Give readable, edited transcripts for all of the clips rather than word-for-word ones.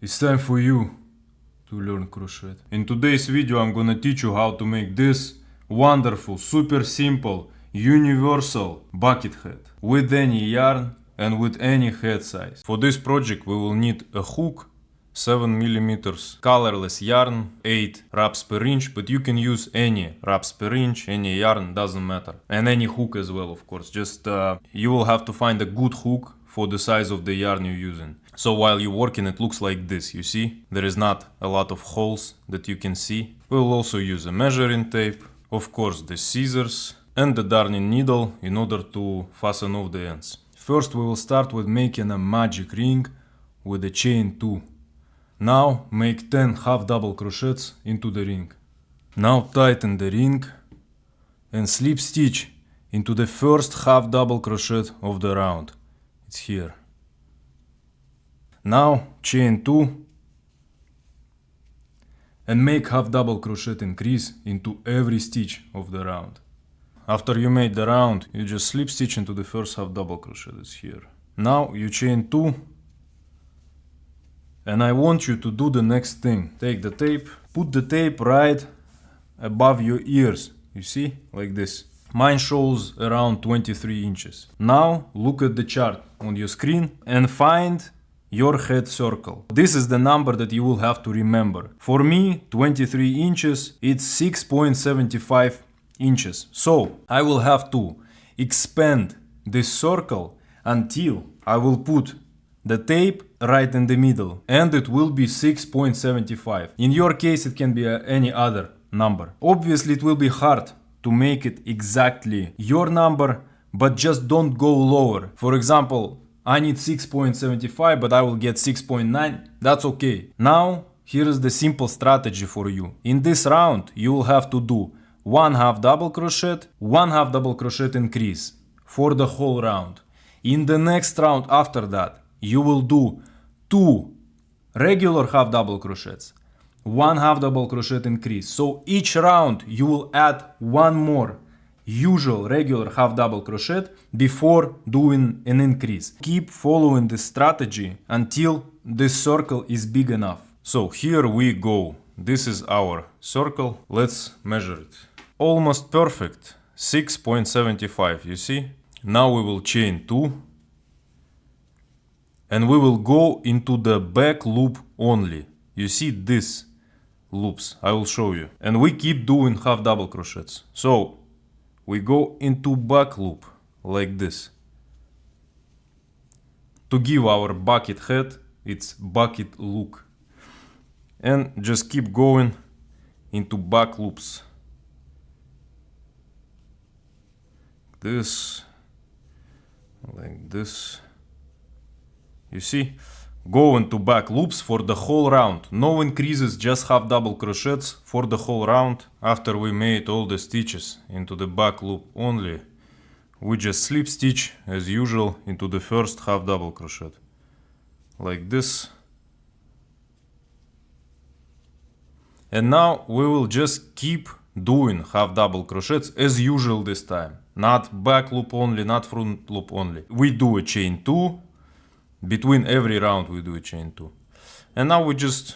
It's time for you to learn crochet. In today's video I'm gonna teach you how to make this wonderful, super simple, universal bucket hat with any yarn and with any head size. For this project we will need a hook, 7mm colorless yarn, 8 wraps per inch, but you can use any wraps per inch, any yarn, doesn't matter. And any hook as well, of course. Just you will have to find a good hook for the size of the yarn you're using. So while you're working it looks like this, you see? There is not a lot of holes that you can see. We'll also use a measuring tape, of course the scissors and the darning needle in order to fasten off the ends. First we will start with making a magic ring with a chain 2. Now make 10 half double crochets into the ring. Now tighten the ring and slip stitch into the first half double crochet of the round. It's here. Now chain 2 and make half double crochet increase into every stitch of the round. After you made the round, you just slip stitch into the first half double crochet that's here. Now you chain 2 and I want you to do the next thing. Take the tape, put the tape right above your ears, you see, like this. Mine shows around 23 inches. Now look at the chart on your screen and find your head circle. This is the number that you will have to remember. For me, 23 inches, it's 6.75 inches. So I will have to expand this circle until I will put the tape right in the middle, and it will be 6.75. In your case, it can be any other number. Obviously, it will be hard to make it exactly your number, but just don't go lower. For example, I need 6.75, but I will get 6.9. That's okay. Now, here is the simple strategy for you. In this round, you will have to do 1 half double crochet, 1 half double crochet increase for the whole round. In the next round after that, you will do 2 regular half double crochets, 1 half double crochet increase. So each round you will add 1 more usual regular half double crochet before doing an increase. Keep following this strategy until this circle is big enough. So here we go. This is our circle. Let's measure it. Almost perfect. 6.75, you see? Now we will chain 2. And we will go into the back loop only. You see this loops, I will show you. And we keep doing half double crochets. So we go into back loop like this. To give our bucket head its bucket look. And just keep going into back loops. This, like this. You see, go into back loops for the whole round. No increases, just half double crochets for the whole round. After we made all the stitches into the back loop only, we just slip stitch as usual into the first half double crochet. Like this. And now we will just keep doing half double crochets as usual this time. Not back loop only, not front loop only. We do a chain 2. Between every round we do a chain 2. And now we just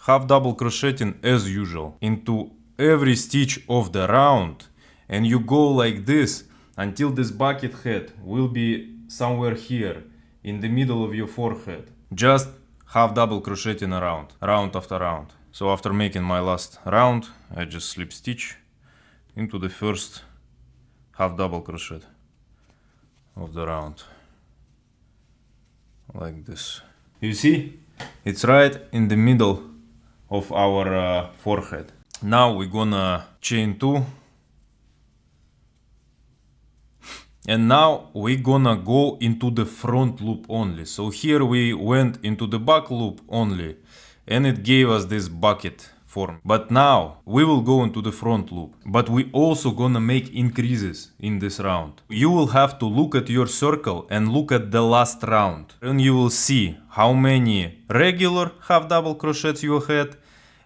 half double crocheting as usual into every stitch of the round. And you go like this until this bucket head will be somewhere here in the middle of your forehead. Just half double crocheting around, round after round. So after making my last round, I just slip stitch into the first half double crochet of the round. Like this. You see? It's right in the middle of our forehead. Now we're gonna chain 2. And now we're gonna go into the front loop only. So here we went into the back loop only. And it gave us this bucket form. But now we will go into the front loop. But we also gonna make increases in this round. You will have to look at your circle and look at the last round. And you will see how many regular half double crochets you had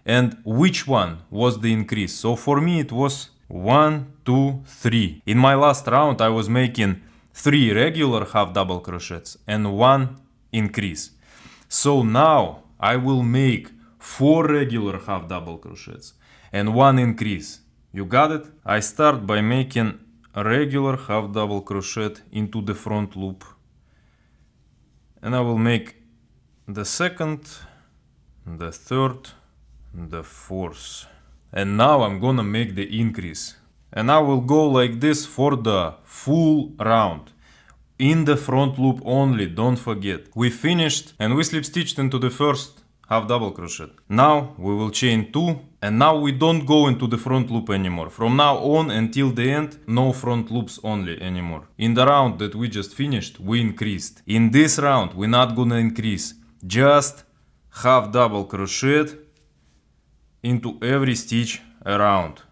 and which one was the increase. So for me it was 1, 2, 3. In my last round I was making 3 regular half double crochets and 1 increase. So now I will make 4 regular half double crochets and 1 increase. You got it? I start by making a regular half double crochet into the front loop, and I will make the second, the third, the fourth, and now I'm gonna make the increase, and I will go like this for the full round in the front loop only. Don't forget, we finished and we slip stitched into the first half double crochet. Now we will chain 2, and now we don't go into the front loop anymore. From now on until the end, no front loops only anymore. In the round that we just finished, we increased. In this round, we're not gonna increase, just half double crochet into every stitch around.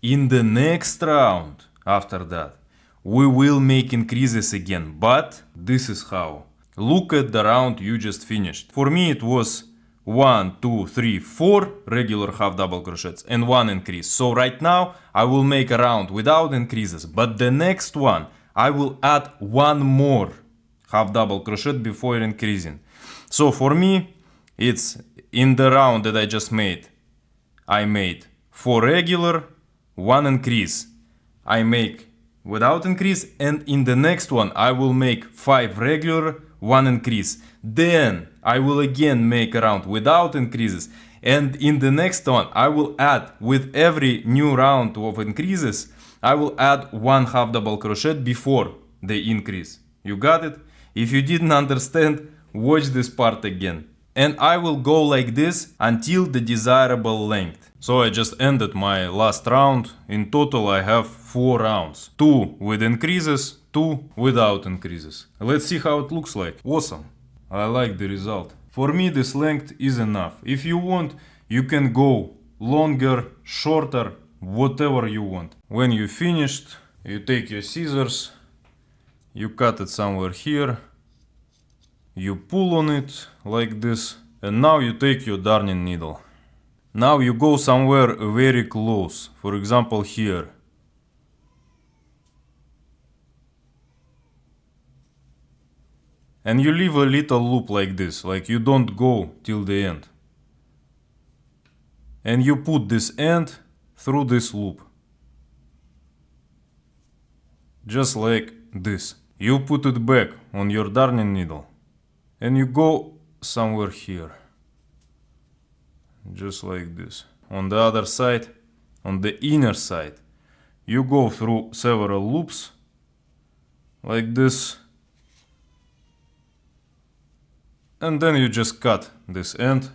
In the next round, after that, we will make increases again, but this is how. Look at the round you just finished. For me it was 1, 2, 3, 4 regular half double crochets and 1 increase. So right now I will make a round without increases, but the next one I will add 1 more half double crochet before increasing. So for me, it's in the round that I just made, I made 4 regular, 1 increase. I make without increase, and in the next one I will make 5 regular, 1 increase. Then I will again make a round without increases, and in the next one I will add, with every new round of increases, I will add 1 half double crochet before the increase. You got it? If you didn't understand, watch this part again. And I will go like this until the desirable length. So I just ended my last round. In total I have 4 rounds. 2 with increases, 2 without increases. Let's see how it looks like. Awesome. I like the result. For me this length is enough. If you want, you can go longer, shorter, whatever you want. When you finished, you take your scissors, you cut it somewhere here, you pull on it like this, and now you take your darning needle. Now you go somewhere very close, for example here. And you leave a little loop like this, like you don't go till the end. And you put this end through this loop. Just like this. You put it back on your darning needle. And you go somewhere here. Just like this. On the other side, on the inner side, you go through several loops. Like this. And then you just cut this end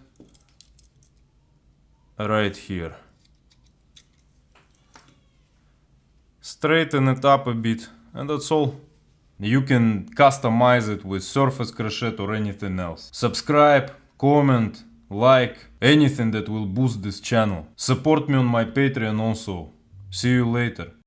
right here. Straighten it up a bit, and that's all. You can customize it with surface crochet or anything else. Subscribe, comment, like, anything that will boost this channel. Support me on my Patreon also. See you later.